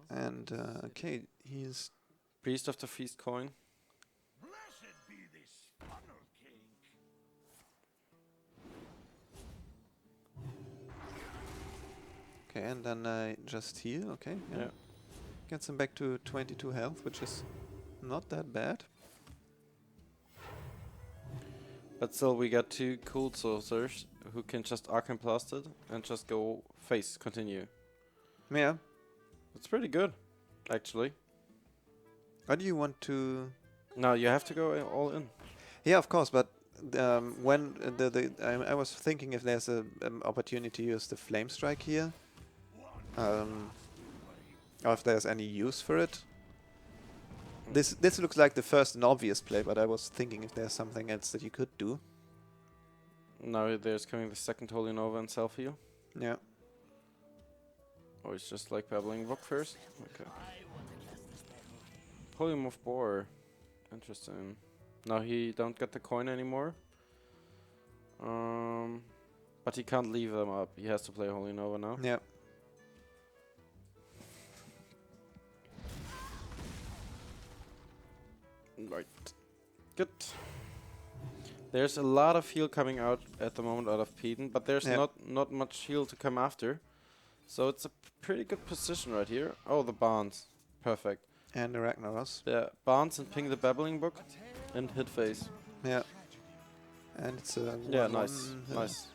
[SPEAKER 2] And okay, he's
[SPEAKER 1] Priest of the Feast coin.
[SPEAKER 2] okay, and then just heal. Okay,
[SPEAKER 1] Yeah.
[SPEAKER 2] gets him back to 22 health, which is not that bad.
[SPEAKER 1] But still, we got 2 cool sorcerers who can just Arcane Blast it and just go face, continue.
[SPEAKER 2] Yeah.
[SPEAKER 1] It's pretty good, actually.
[SPEAKER 2] What do you want to?
[SPEAKER 1] No, you have to go all in.
[SPEAKER 2] Yeah, of course, but when I was thinking if there's a opportunity to use the Flame Strike here, or if there's any use for it. This looks like the first and obvious play, but I was thinking if there's something else that you could do.
[SPEAKER 1] Now there's coming the second Holy Nova and self-heal.
[SPEAKER 2] Yeah.
[SPEAKER 1] Or it's just like Babbling Book first? Okay. Polymorph Boar. Interesting. Now he don't get the coin anymore. But he can't leave them up. He has to play Holy Nova now.
[SPEAKER 2] Yeah.
[SPEAKER 1] Right. Good. There's a lot of heal coming out at the moment out of Pieden, but there's
[SPEAKER 2] Yeah.
[SPEAKER 1] not much heal to come after. So it's a pretty good position right here. Oh, the Barnes. Perfect.
[SPEAKER 2] And the Ragnaros.
[SPEAKER 1] Yeah, Barnes and ping the Babbling Book and hit face.
[SPEAKER 2] Yeah. And it's a
[SPEAKER 1] Yeah,
[SPEAKER 2] 1/1,
[SPEAKER 1] nice. Nice.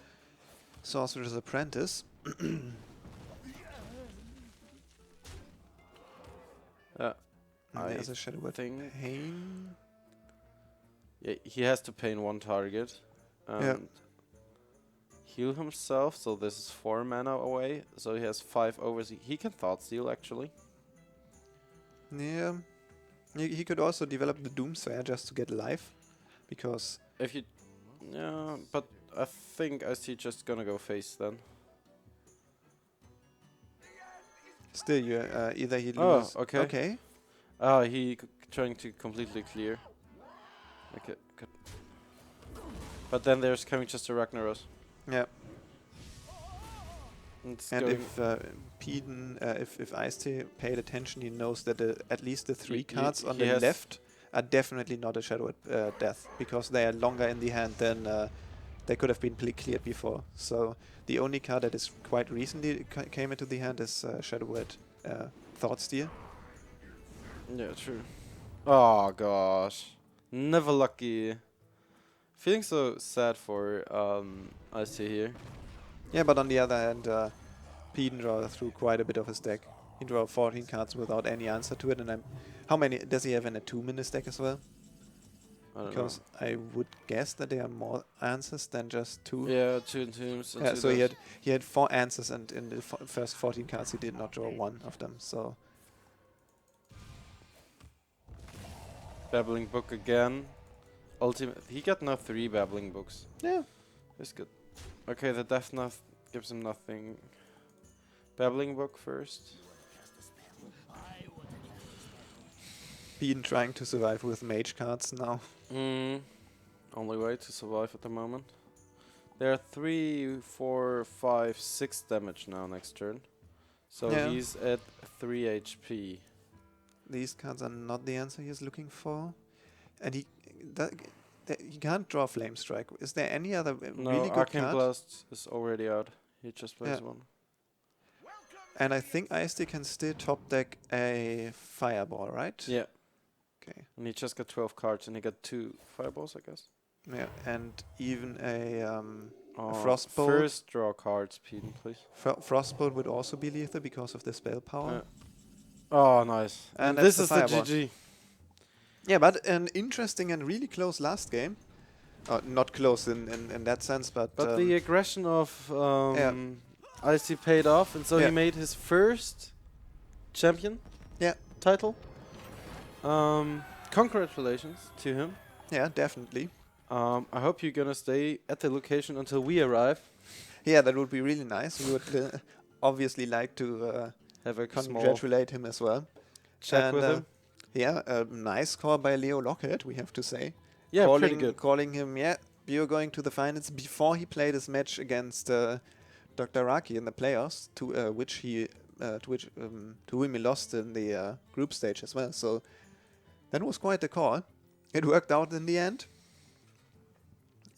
[SPEAKER 2] Sorcerer's Apprentice.
[SPEAKER 1] Yeah.
[SPEAKER 2] And
[SPEAKER 1] I
[SPEAKER 2] there's a Shadow Word
[SPEAKER 1] think-
[SPEAKER 2] Pain.
[SPEAKER 1] Yeah, he has to pain one target and
[SPEAKER 2] Yeah.
[SPEAKER 1] heal himself. So this is 4 mana away. So he has 5 overs. He can Thought Steal actually.
[SPEAKER 2] Yeah. He could also develop the Doomsayer just to get life. Because
[SPEAKER 1] If you, yeah, but I think I see just gonna go face then.
[SPEAKER 2] still you either he
[SPEAKER 1] Oh,
[SPEAKER 2] loses.
[SPEAKER 1] okay.
[SPEAKER 2] Okay.
[SPEAKER 1] He trying to completely clear. Okay, good. But then there's coming just a Ragnaros.
[SPEAKER 2] Yeah.
[SPEAKER 1] It's
[SPEAKER 2] And
[SPEAKER 1] going
[SPEAKER 2] if Pieden, if EisTee paid attention, he knows that at least the 3
[SPEAKER 1] He-
[SPEAKER 2] cards on
[SPEAKER 1] he
[SPEAKER 2] the
[SPEAKER 1] has-
[SPEAKER 2] left are definitely not a Shadow Death, because they are longer in the hand than they could have been cleared before. So the only card that is quite recently came into the hand is Shadow Word Thoughtsteal.
[SPEAKER 1] Yeah, true. Oh gosh, never lucky. Feeling so sad for EisTee here.
[SPEAKER 2] Yeah, but on the other hand, Pieden draw through quite a bit of his deck. He draw 14 cards without any answer to it, and how many does he have in a Tomb in his deck as well?
[SPEAKER 1] I don't
[SPEAKER 2] Because I would guess that there are more answers than just 2.
[SPEAKER 1] know. Yeah, 2 tombs. And
[SPEAKER 2] Yeah,
[SPEAKER 1] 2
[SPEAKER 2] so
[SPEAKER 1] deaths.
[SPEAKER 2] he had 4 answers, and in the first 14 cards he did not draw one of them. So
[SPEAKER 1] Babbling Book again. Ultimate. He got now 3 Babbling Books.
[SPEAKER 2] yeah,
[SPEAKER 1] That's good. Okay, the Death Knot gives him nothing. Babbling Book first.
[SPEAKER 2] Pieden trying to survive with mage cards now.
[SPEAKER 1] Only way to survive at the moment. There are 3, 4, 5, 6 damage now next turn. So
[SPEAKER 2] Yeah.
[SPEAKER 1] he's at 3 HP.
[SPEAKER 2] These cards are not the answer he's looking for, and he can't draw Flame Strike. Is there any other
[SPEAKER 1] No,
[SPEAKER 2] really good
[SPEAKER 1] Arcane
[SPEAKER 2] card?
[SPEAKER 1] Blast is already out. He just plays
[SPEAKER 2] Yeah.
[SPEAKER 1] one.
[SPEAKER 2] And I think EisTee can still top deck a Fireball, right?
[SPEAKER 1] Yeah.
[SPEAKER 2] Okay.
[SPEAKER 1] And he just got 12 cards and he got 2 fireballs, I guess.
[SPEAKER 2] Yeah, and even a
[SPEAKER 1] Oh,
[SPEAKER 2] Frostbolt.
[SPEAKER 1] First draw cards, Pieden, please.
[SPEAKER 2] Frostbolt would also be lethal because of the spell power.
[SPEAKER 1] Yeah. Oh, nice.
[SPEAKER 2] And
[SPEAKER 1] And
[SPEAKER 2] that's
[SPEAKER 1] this
[SPEAKER 2] the
[SPEAKER 1] is the
[SPEAKER 2] fireball.
[SPEAKER 1] GG.
[SPEAKER 2] Yeah, but an interesting and really close last game. Not close in that sense, but
[SPEAKER 1] But the aggression of EisTee paid off, and so
[SPEAKER 2] Yeah.
[SPEAKER 1] he made his first champion
[SPEAKER 2] Yeah.
[SPEAKER 1] title. Congratulations to him.
[SPEAKER 2] Yeah, definitely.
[SPEAKER 1] I hope you're gonna stay at the location until we arrive.
[SPEAKER 2] Yeah, that would be really nice. We would obviously like to
[SPEAKER 1] Have a small
[SPEAKER 2] congratulate him as well.
[SPEAKER 1] chat
[SPEAKER 2] And
[SPEAKER 1] with him.
[SPEAKER 2] yeah, a nice score by Leo Lockett, we have to say.
[SPEAKER 1] Yeah, pretty good.
[SPEAKER 2] Calling him, yeah, you're going to the finals before he played his match against Dr. Raki in the playoffs, to whom he lost in the group stage as well. So that was quite a call. It worked out in the end.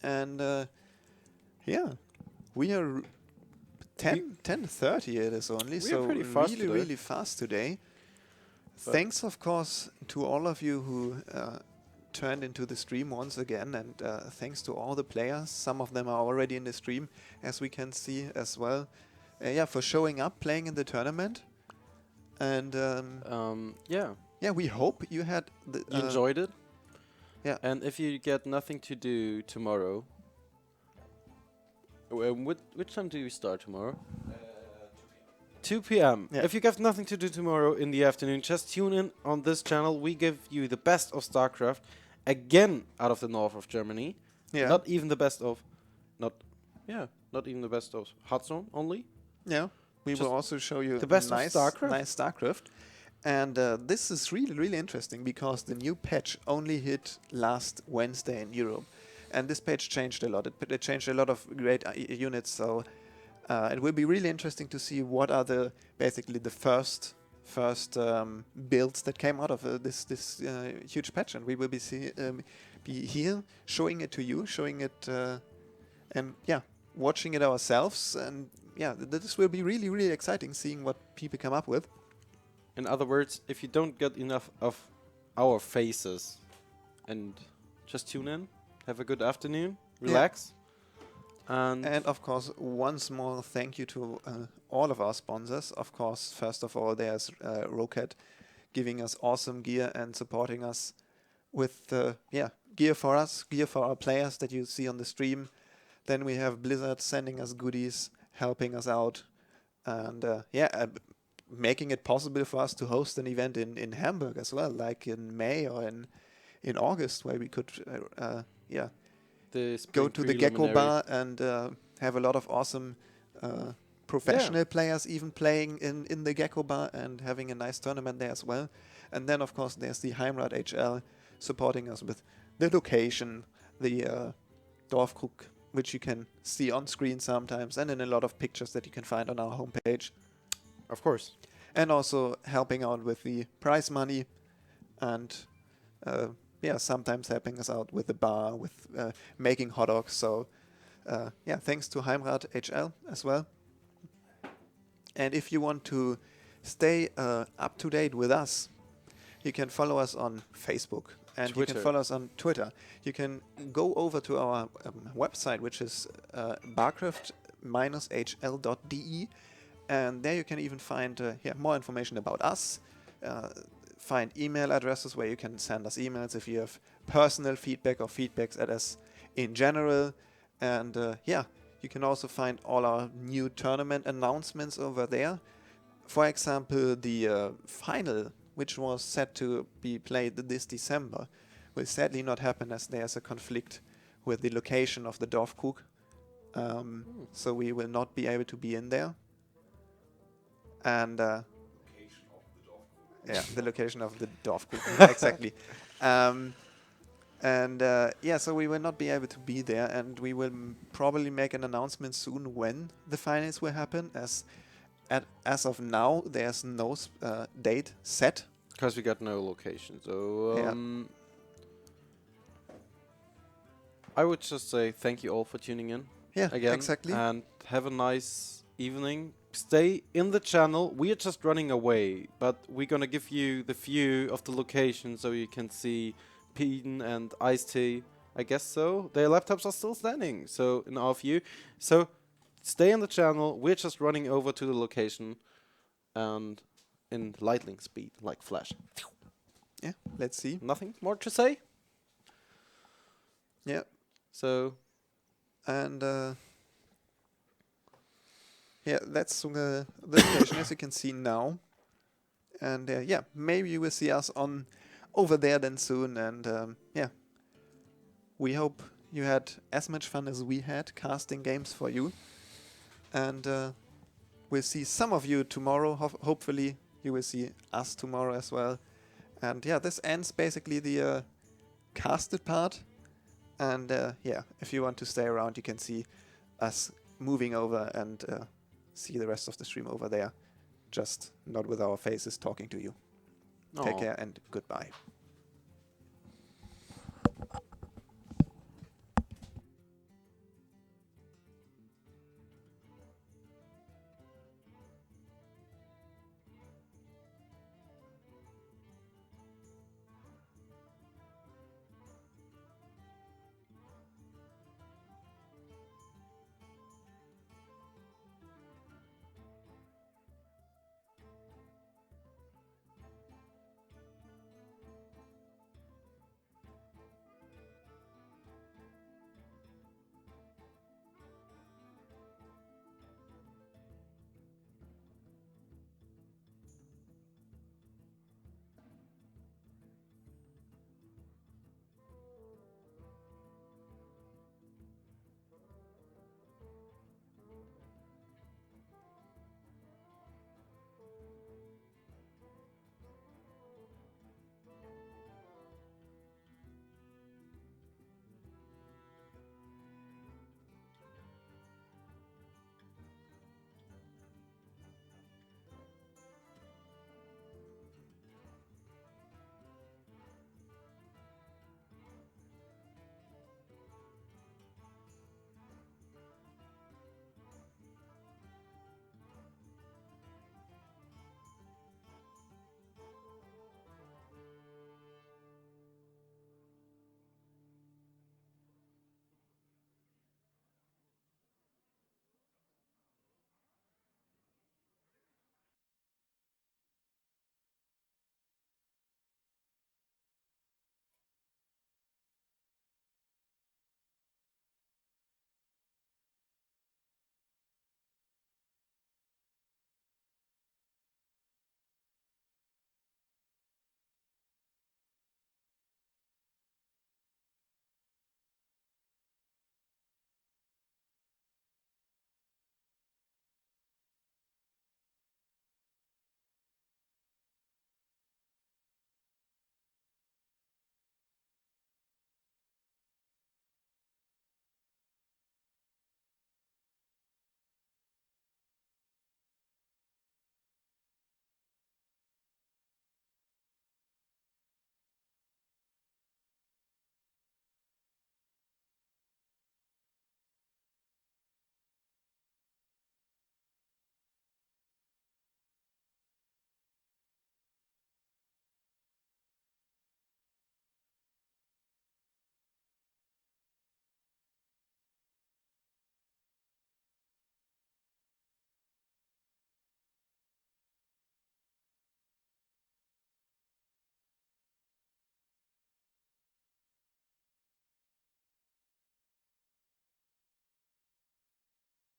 [SPEAKER 2] And yeah, we are 10:30 it is only,
[SPEAKER 1] We are
[SPEAKER 2] so
[SPEAKER 1] pretty fast
[SPEAKER 2] really,
[SPEAKER 1] today.
[SPEAKER 2] really fast today.
[SPEAKER 1] But-
[SPEAKER 2] Thanks, of course, to all of you who turned into the stream once again, and thanks to all the players. Some of them are already in the stream, as we can see as well. Yeah, for showing up, playing in the tournament. And
[SPEAKER 1] Yeah,
[SPEAKER 2] yeah, we hope you had the
[SPEAKER 1] you enjoyed it.
[SPEAKER 2] yeah.
[SPEAKER 1] And if you get nothing to do tomorrow, which time do you start tomorrow? 2 p.m.
[SPEAKER 2] Yeah.
[SPEAKER 1] If you have nothing to do tomorrow in the afternoon, just tune in on this channel. We give you the best of StarCraft, again out of the north of Germany.
[SPEAKER 2] Yeah.
[SPEAKER 1] Not even the best of, not even the best of Hearthstone only.
[SPEAKER 2] Yeah, we
[SPEAKER 1] Just
[SPEAKER 2] will also show you
[SPEAKER 1] the best of
[SPEAKER 2] nice,
[SPEAKER 1] StarCraft.
[SPEAKER 2] nice StarCraft. And this is really, really interesting because the new patch only hit last Wednesday in Europe. And this patch changed a lot. It changed a lot of great units. So it will be really interesting to see what are basically the first builds that came out of this huge patch. And we will be here showing it to you, showing it, and yeah, watching it ourselves. And yeah, this will be really, really exciting seeing what people come up with.
[SPEAKER 1] In other words, if you don't get enough of our faces, and just tune in, have a good afternoon, relax, and
[SPEAKER 2] of course, once more, thank you to all of our sponsors. Of course, first of all, there's Rocket, giving us awesome gear and supporting us with gear for us, gear for our players that you see on the stream. Then we have Blizzard sending us goodies, helping us out, and making it possible for us to host an event in Hamburg as well, like in May or in August, where we could
[SPEAKER 1] the
[SPEAKER 2] go
[SPEAKER 1] spring
[SPEAKER 2] to the Gecko
[SPEAKER 1] preliminary.
[SPEAKER 2] Bar and have a lot of awesome professional players even playing in the Gecko Bar and having a nice tournament there as well. And then, of course, there's the Heimrat HL supporting us with the location, the Dorfkrug, which you can see on screen sometimes, and in a lot of pictures that you can find on our homepage.
[SPEAKER 1] Of course.
[SPEAKER 2] And also helping out with the prize money, and sometimes helping us out with the bar, with making hot dogs. So thanks to Heimrat HL as well. And if you want to stay up to date with us, you can follow us on Facebook and you
[SPEAKER 1] Twitter.
[SPEAKER 2] can follow us on Twitter. You can go over to our website, which is barcraft-hl.de. And there you can even find more information about us, find email addresses where you can send us emails if you have personal feedback or feedbacks at us in general. And you can also find all our new tournament announcements over there. For example, the final, which was set to be played this December, will sadly not happen as there's a conflict with the location of the Dorfkrug. So we will not be able to be in there. And the location of the Dorfkrug, exactly. So we will not be able to be there, and we will probably make an announcement soon when the finals will happen. As of now, there's no date set.
[SPEAKER 1] Because we got no location. So I would just say thank you all for tuning in.
[SPEAKER 2] Yeah,
[SPEAKER 1] Again,
[SPEAKER 2] exactly.
[SPEAKER 1] and have a nice evening. Stay in the channel. We are just running away, but we're gonna give you the view of the location so you can see Pieden and EisTee. I guess so. Their laptops are still standing, so in our view. So stay in the channel. We're just running over to the location, and in lightning speed, like flash.
[SPEAKER 2] Yeah, let's see.
[SPEAKER 1] Nothing more to say.
[SPEAKER 2] Yeah,
[SPEAKER 1] So
[SPEAKER 2] and that's the location as you can see now. And yeah, maybe you will see us on over there then soon. And yeah, we hope you had as much fun as we had casting games for you. And we'll see some of you tomorrow. Hopefully, you will see us tomorrow as well. And yeah, this ends basically the casted part. And yeah, if you want to stay around, you can see us moving over and see the rest of the stream over there. Just not with our faces talking to you. Take
[SPEAKER 1] Aw.
[SPEAKER 2] care and goodbye.